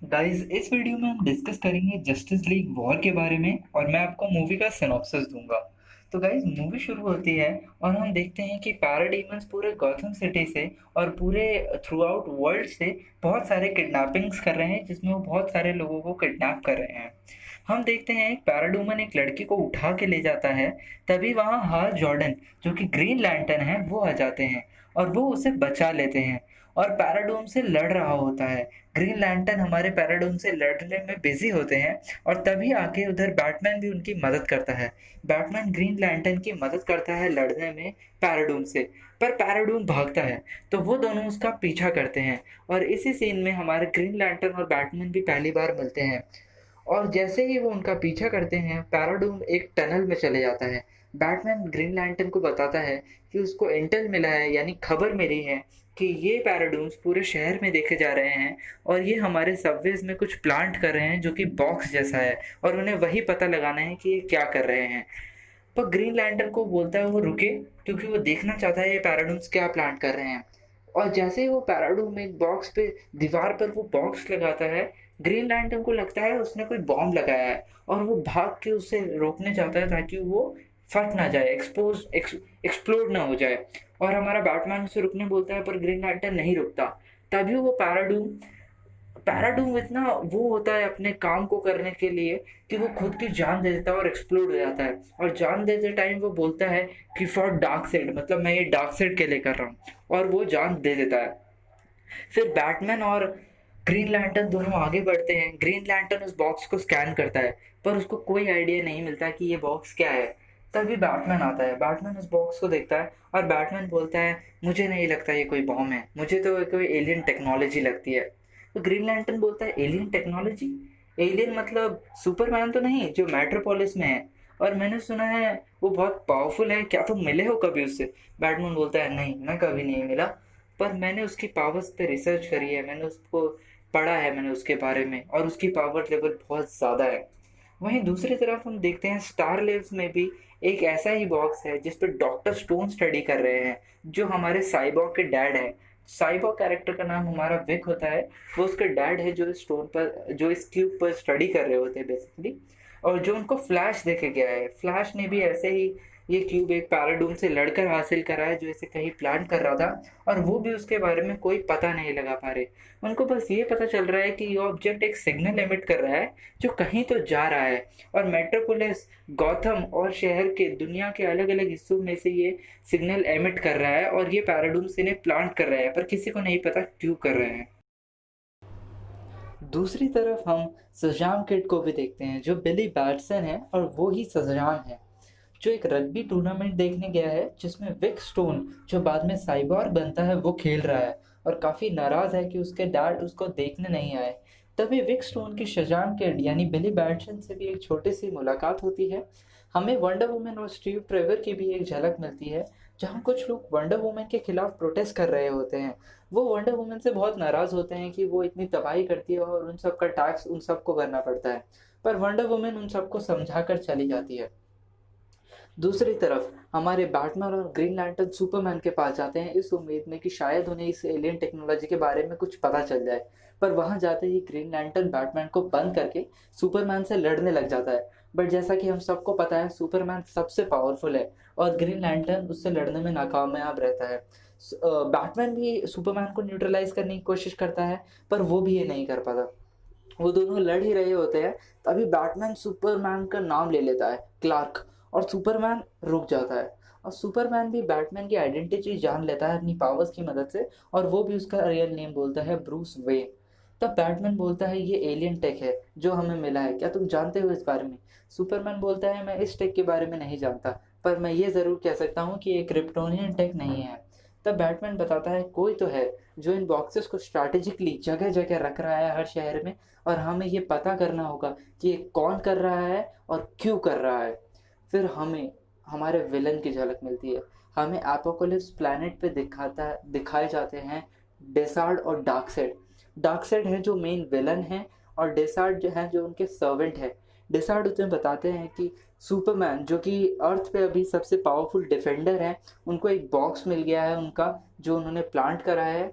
Guys इस video में हम डिस्कस करेंगे जस्टिस लीग वॉर के बारे में और मैं आपको मूवी का सिनॉप्सिस दूंगा। तो गाइस मूवी शुरू होती है और हम देखते हैं कि पैराडीमंस पूरे गॉथम सिटी से और पूरे थ्रू आउट वर्ल्ड से बहुत सारे किडनैपिंग्स कर रहे हैं, जिसमें वो बहुत सारे लोगों को किडनैप कर रहे हैं। हम देखते हैं एक पैराडूमन एक लड़की को उठा के ले जाता है। तभी वहाँ हाल जॉर्डन जो कि ग्रीन लैंटर्न है वो आ जाते हैं और वो उसे बचा लेते हैं और पैराडूम से लड़ रहा होता है। ग्रीन लैंटर्न हमारे पैराडूम से लड़ने में बिजी होते हैं और तभी आके उधर बैटमैन भी उनकी मदद करता है। बैटमैन ग्रीन लैंटर्न की मदद करता है लड़ने में पैराडूम से, पर पैराडूम भागता है तो वो दोनों उसका पीछा करते हैं। और इसी सीन में हमारे ग्रीन लैंटर्न और बैटमैन भी पहली बार मिलते हैं और जैसे ही वो उनका पीछा करते हैं पैराडूम एक टनल में चले जाता है। बैटमैन ग्रीन लैंटर्न को बताता है कि उसको इंटेल मिला है, यानी खबर मिली है कि ये पैराडूम्स पूरे शहर में देखे जा रहे हैं और ये हमारे सबवेज में कुछ प्लांट कर रहे हैं जो कि बॉक्स जैसा है और उन्हें वही पता लगाना है कि ये क्या कर रहे हैं। पर ग्रीन लैंटर्न को बोलता है वो रुके, क्योंकि वो देखना चाहता है ये पैराडूम्स क्या प्लांट कर रहे हैं। और जैसे ही वो पैराडूम एक बॉक्स पे दीवार पर वो बॉक्स लगाता है, ग्रीन लैंटर्न को लगता है उसने कोई बॉम्ब लगाया है और वो भाग के उसे रोकने चाहता है ताकि वो फट ना जाए, एक्सप्लोड ना हो जाए। और हमारा बैटमैन उसे रुकने बोलता है पर ग्रीन लैंटर्न नहीं रुकता। तभी वो पैराडूम पैराडूम इतना वो होता है अपने काम को करने के लिए कि वो खुद की जान दे देता है और एक्सप्लोड हो जाता है। और जान देते टाइम वो बोलता है कि फॉर डार्क साइड, मतलब मैं ये डार्क साइड के लिए कर रहा हूँ, और वो जान दे देता है। फिर बैटमैन और ग्रीन लैंटर्न दोनों आगे बढ़ते हैं। ग्रीन लैंटर्न उस बॉक्स को स्कैन करता है पर उसको कोई आइडिया नहीं मिलता कि ये बॉक्स क्या है। तभी बैटमैन आता है। बैटमैन उस बॉक्स को देखता है और बैटमैन बोलता है मुझे नहीं लगता ये कोई बॉम्ब है, मुझे तो ये कोई एलियन टेक्नोलॉजी लगती है। तो ग्रीन लैंटर्न बोलता है एलियन टेक्नोलॉजी? एलियन मतलब सुपरमैन तो नहीं जो मेट्रोपोलिस में है? और मैंने सुना है वो बहुत पावरफुल है, क्या तुम मिले हो कभी उससे? बैटमैन बोलता है नहीं, मैं कभी नहीं मिला, पर मैंने उसकी पावर्स पे रिसर्च करी है, मैंने उसको पढ़ा है, मैंने उसके बारे में, और उसकी पावर लेवल बहुत ज़्यादा है। वहीं दूसरी तरफ हम देखते हैं स्टार लेव्स में भी एक ऐसा ही बॉक्स है जिस पर डॉक्टर स्टोन स्टडी कर रहे हैं, जो हमारे साइबॉर्ग के डैड है। साइबॉर्ग कैरेक्टर का नाम हमारा विक होता है। वो उसके डैड है जो इस स्टोन पर, जो इस क्यूब पर स्टडी कर रहे होते हैं बेसिकली, और जो उनको फ्लैश देके गया है। फ्लैश ने भी ऐसे ही ये क्यूब एक पैराडूम से लड़कर हासिल करा है जो इसे कहीं प्लान कर रहा था, और वो भी उसके बारे में कोई पता नहीं लगा पा रहे। उनको बस ये पता चल रहा है कि ये ऑब्जेक्ट एक सिग्नल एमिट कर रहा है जो कहीं तो जा रहा है, और मेट्रोपोलिस, गॉथम और शहर के दुनिया के अलग अलग हिस्सों में से ये सिग्नल एमिट कर रहा है और ये पैराडूम्स इन्हें प्लांट कर रहे हैं, पर किसी को नहीं पता क्यों कर रहे हैं। दूसरी तरफ हम सजाम किड को भी देखते हैं जो बिली बैटसन है, और वो ही सजाम है जो एक रग्बी टूर्नामेंट देखने गया है जिसमें विक स्टोन जो बाद में साइबॉर्ग बनता है वो खेल रहा है और काफी नाराज है कि उसके डैड उसको देखने नहीं आए। तभी विक स्टोन की शजाम किड यानी बिली बैटसन से भी एक छोटी सी मुलाकात होती है। हमें वंडर वुमन और स्टीव ट्रेवर की भी एक झलक मिलती है, जहाँ कुछ लोग वंडर वुमन के खिलाफ प्रोटेस्ट कर रहे होते हैं। वो वंडर वुमन से बहुत नाराज होते हैं कि वो इतनी तबाही करती है और उन सब का टैक्स उन सबको करना पड़ता है, पर वंडर वुमन उन सबको समझा कर चली जाती है। दूसरी तरफ हमारे बैटमैन और ग्रीन लैंटर्न सुपरमैन के पास जाते हैं इस उम्मीद में कि शायद उन्हें इस एलियन टेक्नोलॉजी के बारे में कुछ पता चल जाए। पर वहां जाते ही ग्रीन लैंटर्न बैटमैन को बंद करके सुपरमैन से लड़ने लग जाता है। बट जैसा कि हम सबको पता है सुपरमैन सबसे पावरफुल है और ग्रीन लैंटर्न उससे लड़ने में नाकामयाब रहता है। बैटमैन भी सुपरमैन को न्यूट्रलाइज करने की कोशिश करता है, पर वो भी ये नहीं कर पाता। वो दोनों लड़ ही रहे होते हैं, तभी बैटमैन सुपरमैन का नाम ले लेता है, क्लार्क, और सुपरमैन रुक जाता है। और सुपरमैन भी बैटमैन की आइडेंटिटी जान लेता है अपनी पावर्स की मदद से, और वो भी उसका रियल नेम बोलता है ब्रूस वेन। तब बैटमैन बोलता है ये एलियन टेक है जो हमें मिला है, क्या तुम जानते हो इस बारे में? सुपरमैन बोलता है मैं इस टेक के बारे में नहीं जानता, पर मैं ये ज़रूर कह सकता हूँ कि ये क्रिप्टोनियन टेक नहीं है। तब बैटमैन बताता है कोई तो है जो इन बॉक्सेस को स्ट्रैटेजिकली जगह जगह रख रहा है हर शहर में, और हमें ये पता करना होगा कि ये कौन कर रहा है और क्यों कर रहा है। फिर हमें हमारे विलन की झलक मिलती है। हमें एपोकलिप्स प्लैनेट पे दिखाए जाते हैं डेसार्ड और डार्कसेड। डार्कसेड है जो मेन विलन है और डेसार्ड जो है जो उनके सर्वेंट है। डेसार्ड उसमें बताते हैं कि सुपरमैन जो कि अर्थ पे अभी सबसे पावरफुल डिफेंडर है, उनको एक बॉक्स मिल गया है उनका जो उन्होंने प्लांट करा है,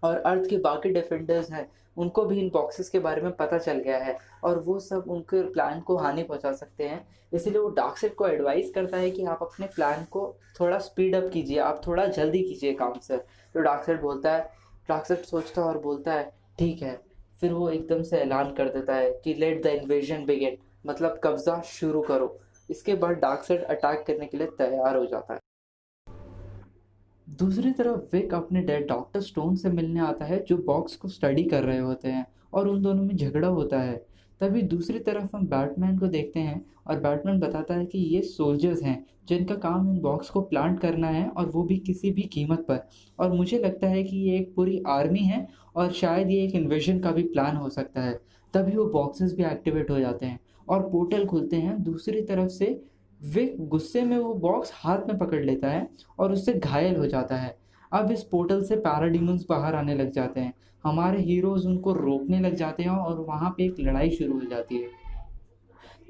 और अर्थ के बाकी डिफेंडर्स हैं, उनको भी इन बॉक्सेस के बारे में पता चल गया है और वो सब उनके प्लान को हानि पहुंचा सकते हैं। इसीलिए वो डार्कसेड को एडवाइस करता है कि आप अपने प्लान को थोड़ा स्पीड अप कीजिए, आप थोड़ा जल्दी कीजिए काम से। तो डार्कसेड सोचता है और बोलता है ठीक है। फिर वो एकदम से ऐलान कर देता है कि लेट द इन्वेजन बिगिन, मतलब कब्जा शुरू करो। इसके बाद डार्कसेड अटैक करने के लिए तैयार हो जाता है। दूसरी तरफ विक अपने डेड डॉक्टर स्टोन से मिलने आता है, जो बॉक्स को स्टडी कर रहे होते हैं, और उन दोनों में झगड़ा होता है। तभी दूसरी तरफ हम बैटमैन को देखते हैं और बैटमैन बताता है कि ये सोल्जर्स हैं जिनका काम इन बॉक्स को प्लांट करना है, और वो भी किसी भी कीमत पर। और मुझे लगता है कि ये एक पूरी आर्मी है और शायद ये एक इन्वेजन का भी प्लान हो सकता है। तभी वो बॉक्सेस भी एक्टिवेट हो जाते हैं और पोर्टल खुलते हैं दूसरी तरफ से। विक गुस्से में वो बॉक्स हाथ में पकड़ लेता है और उससे घायल हो जाता है। अब इस पोर्टल से पैराडीमन्स बाहर आने लग जाते हैं। हमारे हीरोज उनको रोकने लग जाते हैं और वहाँ पे एक लड़ाई शुरू हो जाती है।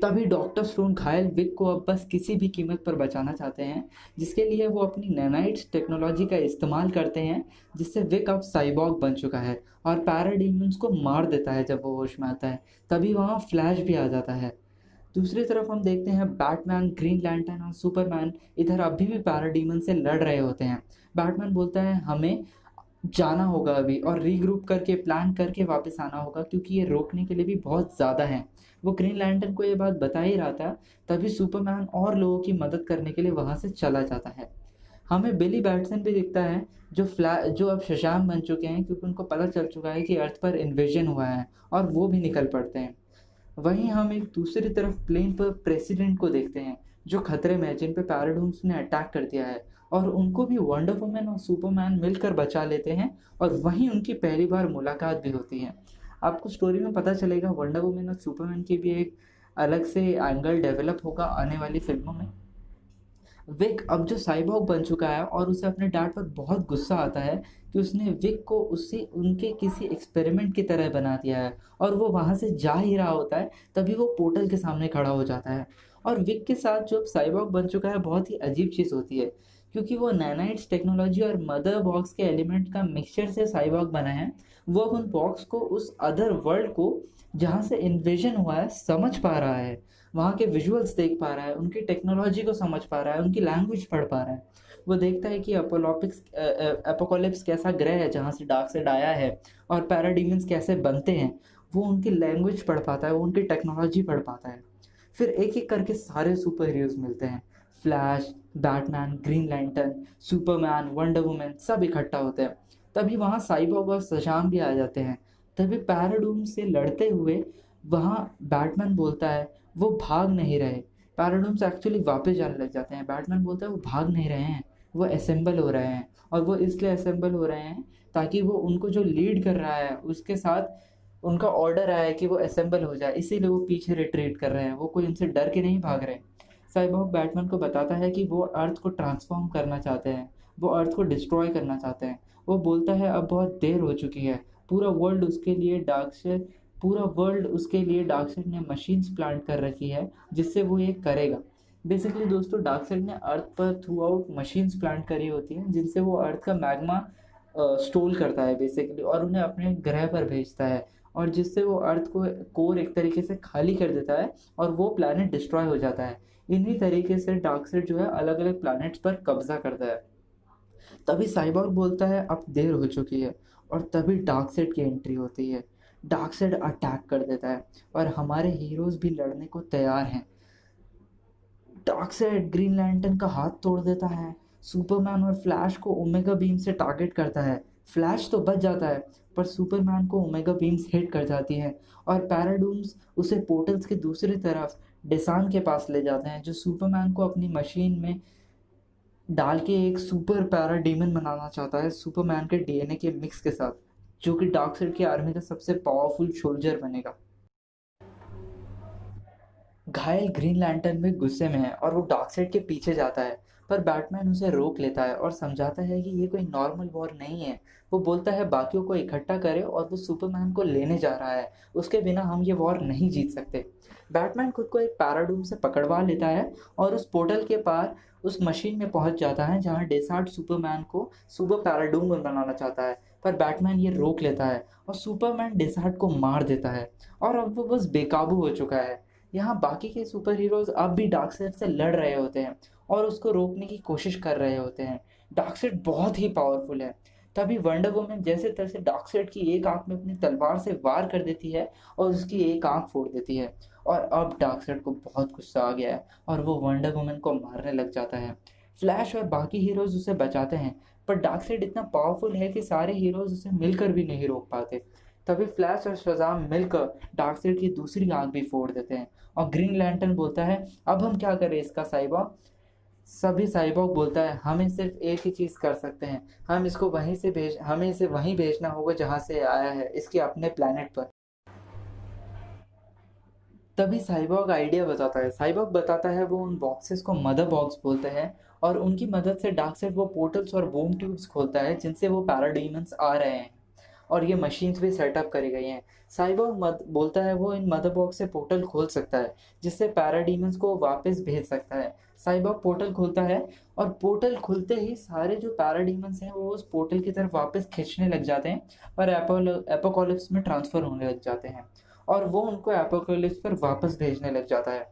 तभी डॉक्टर स्टोन घायल विक को अब बस किसी भी कीमत पर बचाना चाहते हैं, जिसके लिए वो अपनी नैनाइट्स टेक्नोलॉजी का इस्तेमाल करते हैं, जिससे विक अब साइबॉर्ग बन चुका है और पैराडीमन्स को मार देता है जब वो होश में आता है। तभी वहाँ फ्लैश भी आ जाता है। दूसरी तरफ हम देखते हैं बैटमैन, ग्रीन लैंटर्न और सुपरमैन इधर अभी भी पैराडीमन से लड़ रहे होते हैं। बैटमैन बोलता है हमें जाना होगा अभी और रीग्रुप करके प्लान करके वापस आना होगा, क्योंकि ये रोकने के लिए भी बहुत ज़्यादा है। वो ग्रीन लैंटर्न को ये बात बता ही रहा था। तभी सुपरमैन और लोगों की मदद करने के लिए वहाँ से चला जाता है। हमें बिली बैटसन भी दिखता है, जो अब शशांक बन चुके हैं, क्योंकि उनको पता चल चुका है कि अर्थ पर इन्वेजन हुआ है, और वो भी निकल पड़ते हैं। वहीं हम एक दूसरी तरफ प्लेन पर प्रेसिडेंट को देखते हैं, जो खतरे में है, जिन पे पैराडूम्स ने अटैक कर दिया है, और उनको भी वंडर वुमन और सुपरमैन मिलकर बचा लेते हैं। और वहीं उनकी पहली बार मुलाकात भी होती है। आपको स्टोरी में पता चलेगा वंडर वुमन और सुपरमैन की भी एक अलग से एंगल डेवलप होगा आने वाली फिल्मों में। विक अब जो साइबॉर्ग बन चुका है और उसे अपने डैड पर बहुत गुस्सा आता है कि उसने विक को उससे उनके किसी एक्सपेरिमेंट की तरह बना दिया है, और वो वहाँ से जा ही रहा होता है। तभी वो पोर्टल के सामने खड़ा हो जाता है। और विक के साथ जो अब साइबॉर्ग बन चुका है, बहुत ही अजीब चीज़ होती है, क्योंकि वो नैनाइट्स टेक्नोलॉजी और मदर बॉक्स के एलिमेंट का मिक्सचर से साइबॉर्ग बना है। वो अब उन बॉक्स को, उस अदर वर्ल्ड को जहाँ से इन्वेजन हुआ है, समझ पा रहा है। वहाँ के विजुअल्स देख पा रहा है, उनकी टेक्नोलॉजी को समझ पा रहा है, उनकी लैंग्वेज पढ़ पा रहा है। वो देखता है कि एपोकलिप्स कैसा ग्रह है जहाँ से डार्कसेड आया है, और पैराडीमन्स कैसे बनते हैं। वो उनकी लैंग्वेज पढ़ पाता है, वो उनकी टेक्नोलॉजी पढ़ पाता है। फिर एक एक करके सारे सुपर हीरोज मिलते हैं। Flash, Batman, green lantern, Superman, wonder woman सब इकट्ठा होते हैं। तभी वहाँ साइबॉर्ग और शशांक भी आ जाते हैं। तभी पैराडूम से लड़ते हुए वहाँ बैटमैन बोलता है वो भाग नहीं रहे। पैराडॉक्स एक्चुअली वापस जाने लग जाते हैं। बैटमैन बोलता है वो भाग नहीं रहे हैं, वो असेंबल हो रहे हैं, और वो इसलिए असेंबल हो रहे हैं ताकि वो उनको जो लीड कर रहा है उसके साथ उनका ऑर्डर आया है कि वो असेंबल हो जाए, इसीलिए वो पीछे रिट्रीट कर रहे हैं। वो कोई उनसे डर के नहीं भाग रहे। साइबॉर्ग बैटमैन को बताता है कि वो अर्थ को ट्रांसफॉर्म करना चाहते हैं, वो अर्थ को डिस्ट्रॉय करना चाहते हैं। वो बोलता है अब बहुत देर हो चुकी है, पूरा वर्ल्ड उसके लिए डार्कसेड ने मशीन्स प्लांट कर रखी है जिससे वो ये करेगा। बेसिकली दोस्तों, डार्कसेड ने अर्थ पर थ्रू आउट मशीन्स प्लांट करी होती हैं जिनसे वो अर्थ का मैग्मा स्टोल करता है बेसिकली, और उन्हें अपने ग्रह पर भेजता है, और जिससे वो अर्थ को कोर एक तरीके से खाली कर देता है और वो प्लानट डिस्ट्रॉय हो जाता है। इन्हीं तरीके से डार्कसेड जो है अलग अलग प्लैनेट्स पर कब्जा करता है। तभी साइबॉर्ग बोलता है अब देर हो चुकी है, और तभी डार्कसेड की एंट्री होती है। डार्कसेड अटैक कर देता है और हमारे हीरोज भी लड़ने को तैयार हैं। डार्कसेड ग्रीन लैंटर्न का हाथ तोड़ देता है, सुपरमैन और फ्लैश को ओमेगा बीम से टारगेट करता है। फ्लैश तो बच जाता है, पर सुपरमैन को ओमेगा बीम्स हिट कर जाती है, और पैराडूम्स उसे पोर्टल्स के दूसरी तरफ डेसान के पास ले जाते हैं, जो सुपरमैन को अपनी मशीन में डाल के एक सुपर पैराडीमन बनाना चाहता है सुपरमैन के डीएनए के मिक्स के साथ, जो कि डार्कसेड की आर्मी का सबसे पावरफुल सोल्जर बनेगा। घायल ग्रीन लैंटर्न भी गुस्से में है और वो डार्कसेड के पीछे जाता है, पर बैटमैन उसे रोक लेता है और समझाता है कि ये कोई नॉर्मल वॉर नहीं है। वो बोलता है बाकियों को इकट्ठा करे और वो सुपरमैन को लेने जा रहा है, उसके बिना हम ये वॉर नहीं जीत सकते। बैटमैन खुद को एक पैराडूम से पकड़वा लेता है और उस पोर्टल के पार उस मशीन में पहुंच जाता है जहां डेसार्ट सुपरमैन को सुपर पैराडूम बनाना चाहता है। पर बैटमैन ये रोक लेता है और सुपरमैन डेजर्ट को मार देता है और अब वो बस बेकाबू हो चुका है। यहाँ बाकी के सुपर हीरोज अब भी डार्कसाइड से लड़ रहे होते हैं और उसको रोकने की कोशिश कर रहे होते हैं। डार्कसाइड बहुत ही पावरफुल है। तभी वंडर वुमन जैसे तैसे डार्कसाइड की एक आंख में अपनी तलवार से वार कर देती है और उसकी एक आंख फोड़ देती है। और अब डार्कसाइड को बहुत गुस्सा आ गया है और वो वंडर वुमन को मारने लग जाता है। फ्लैश और बाकी हीरोज उसे बचाते हैं, पर डार्कसाइड इतना पावरफुल है कि सारे हीरोज उसे मिलकर भी नहीं रोक पाते। तभी फ्लैश और शज़ाम मिलकर डार्कसाइड की दूसरी आंख भी फोड़ देते हैं और ग्रीन लैंटर्न बोलता है अब हम क्या करें इसका साइबॉग। सभी साइबॉग बोलता है हमें सिर्फ एक ही चीज़ कर सकते हैं, हमें इसे वहीं भेजना होगा जहाँ से आया है, इसके अपने प्लेनेट पर। तभी साइबॉग आइडिया बताता है। साइबॉग बताता है वो उन बॉक्सेस को मदर बॉक्स बोलते हैं और उनकी मदद से डार्कसाइड वो पोर्टल्स और बूम ट्यूब्स खोलता है जिनसे वो पैराडीमंस आ रहे हैं और ये मशीन्स भी सेटअप करी गई हैं। साइबॉग बोलता है वो इन मदर बॉक्स से पोर्टल खोल सकता है जिससे पैराडीमंस को वापस भेज सकता है। साइबॉग पोर्टल खोलता है और पोर्टल खुलते ही सारे जो पैराडीमंस हैं वो उस पोर्टल की तरफ वापस खींचने लग जाते हैं और एपोकॉलिप्स में ट्रांसफर होने लग जाते हैं और वो उनको एपोकलिप्स पर वापस भेजने लग जाता है।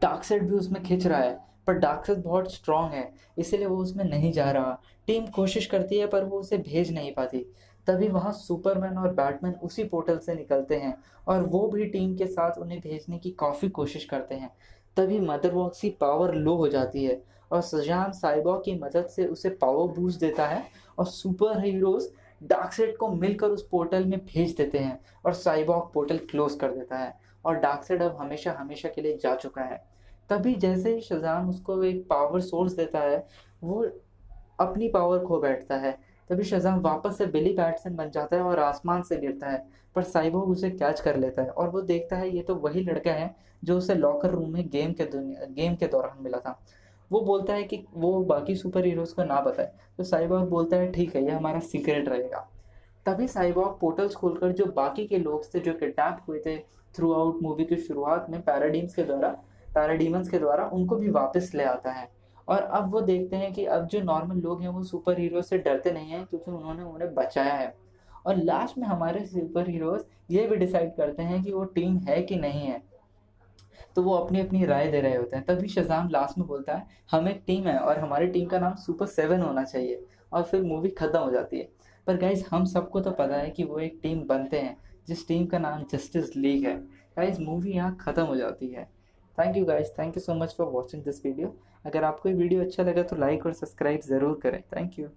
डार्कसाइड भी उसमें खिंच रहा है, पर डार्कसाइड बहुत स्ट्रांग है इसीलिए वो उसमें नहीं जा रहा। टीम कोशिश करती है पर वो उसे भेज नहीं पाती। तभी वहाँ सुपरमैन और बैटमैन उसी पोर्टल से निकलते हैं और वो भी टीम के साथ उन्हें भेजने की काफ़ी कोशिश करते हैं। तभी मदर बॉक्स की पावर लो हो जाती है और शज़ाम साइबॉग की मदद से उसे पावर बूस्ट देता है और सुपर हीरोज डार्कसाइड को मिलकर उस पोर्टल में भेज देते हैं और साइबॉग पोर्टल क्लोज कर देता है और डार्कसाइड अब हमेशा हमेशा के लिए जा चुका है। तभी जैसे ही शज़ाम उसको एक पावर सोर्स देता है वो अपनी पावर खो बैठता है। तभी शज़ाम वापस से बिली बैटसन बन जाता है और आसमान से गिरता है, पर साइबोर्ग उसे कैच कर लेता है और वो देखता है ये तो वही लड़का है जो उसे लॉकर रूम में गेम के दौरान मिला था। वो बोलता है कि वो बाकी सुपर हीरोज को ना बताए, तो साइबोर्ग बोलता है ठीक है ये हमारा सीक्रेट रहेगा। तभी साइबॉग पोर्टल्स खोलकर जो बाकी के लोग थे जो किडनैप हुए थे थ्रू आउट मूवी की शुरुआत में पैराडीमंस के द्वारा उनको भी वापस ले आता है। और अब वो देखते हैं कि अब जो नॉर्मल लोग हैं वो सुपर हीरो से डरते नहीं हैं क्योंकि उन्होंने उन्हें बचाया है। और लास्ट में हमारे सुपर हीरोज ये भी डिसाइड करते हैं कि वो टीम है कि नहीं है, तो वो अपनी अपनी राय दे रहे होते हैं। तभी शज़ाम लास्ट में बोलता है हम एक टीम है और हमारी टीम का नाम सुपर 7 होना चाहिए, और फिर मूवी खत्म हो जाती है। पर गाइज हम सबको तो पता है कि वो एक टीम बनते हैं जिस टीम का नाम जस्टिस लीग है। गाइज मूवी यहाँ खत्म हो जाती है। Thank you guys, thank you so much for watching this video. अगर आपको ये वीडियो अच्छा लगा तो लाइक और सब्सक्राइब ज़रूर करें। Thank you.